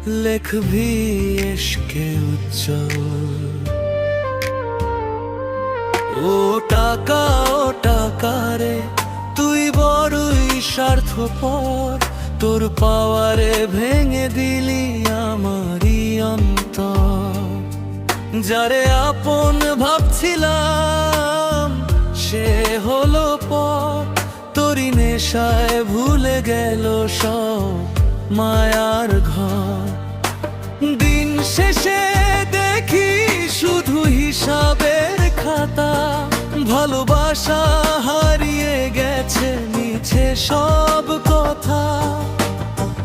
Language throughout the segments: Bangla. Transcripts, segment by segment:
লিখবি ইশকে উজ্জ্বল। ও টাকা রে তুই বড়ই স্বার্থপর, তোর পাওয়ারে ভেঙে দিলি আমারই অন্তর। যারে আপন ভাবছিলাম সে হলো পর, তোরই নেশায় ভুলে গেল সব মায়ার ঘর। দিন শেষে দেখি শুধু হিসাবের খাতা, ভালোবাসা হারিয়ে গেছে মিছে সব কথা।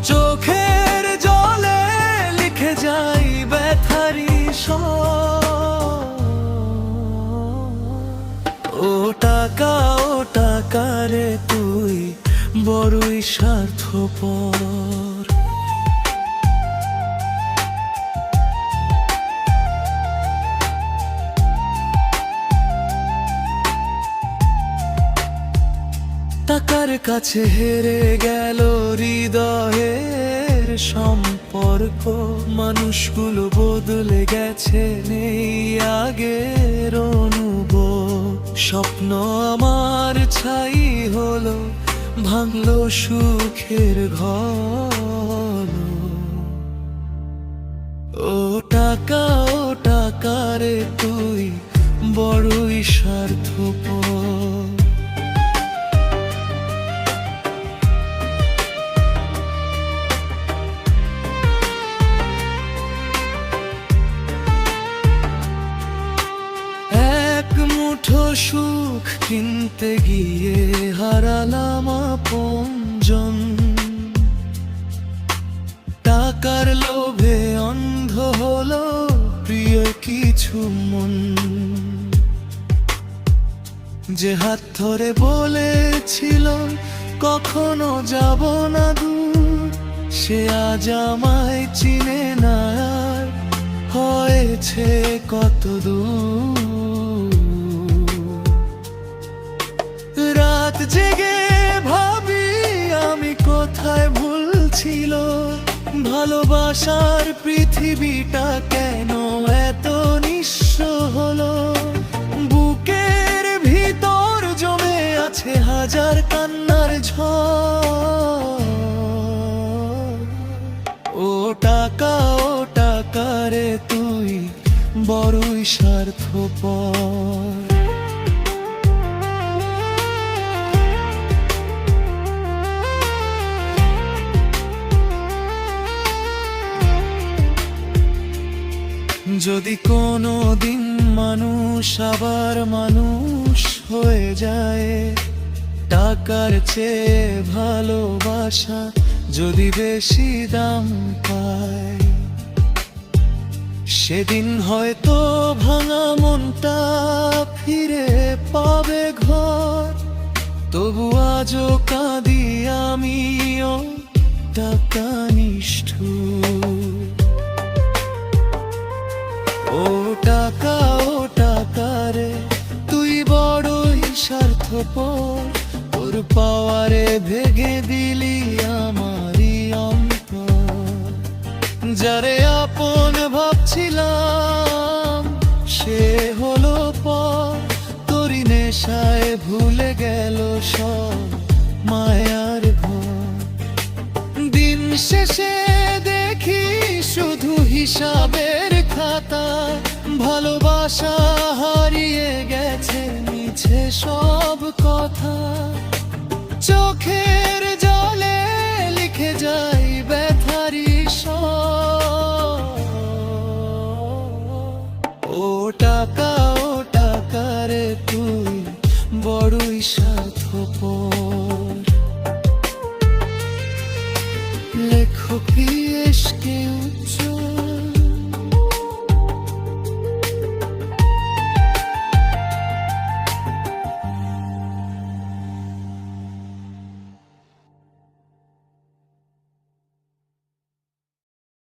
চোখের জলে লিখে যাই ব্যথারি স্বর। ও টাকা রে তুই বড়ই স্বার্থপর। টাকার কাছে হেরে গেল হৃদয়ের সম্পর্ক, মানুষগুলো বদলে গেছে নেই আগের অনুভব। স্বপ্ন আমার ছাই হলো, ভাঙলো সুখের ঘর। ও টাকা রে তুই বড়ই স্বার্থপর। মুঠো সুখ কিনতে গিয়ে হারালাম আপনজন, টাকার লোভে অন্ধ হলো প্রিয় কিছু মন। যে হাত ধরে বলেছিল কখনো যাব না দূর, সে আজ আমায় চিনে না আর হয়েছে কত দূর। রাত জেগে ভাবি আমি কোথায় ভুল ছিল, ভালোবাসার পৃথিবীটা কেন এত নিঃস্ব হলো। বুকের ভিতর জমে আছে হাজার কান্নার ঝড়। ও টাকা রে তুই বড়ই স্বার্থপর। যদি কোনো দিন মানুষ আবার মানুষ হয়ে যায়, টাকার চেয়ে ভালোবাসা যদি বেশি দাম পায়, সেদিন হয়তো ভাঙা মনটা ফিরে পাবে ঘর। তবু আজও কাঁদি আমিও টাকা নিষ্ঠুর। ও টাকা রে তুই বড়ই স্বার্থপর, তোর পাওয়ারে ভেঙে দিলি আমারই অন্তর। যারে আপন ভাবছিলাম সে হলো পর, তোরই নেশায় ভুলে গেল সব মায়ার ঘর। দিন শেষে দেখি শুধু হিসাবের খাতা, ভালোবাসা হারিয়ে গেছে মিছে সব কথা। চোখের জলে লিখে যাই ব্যথারি স্বর।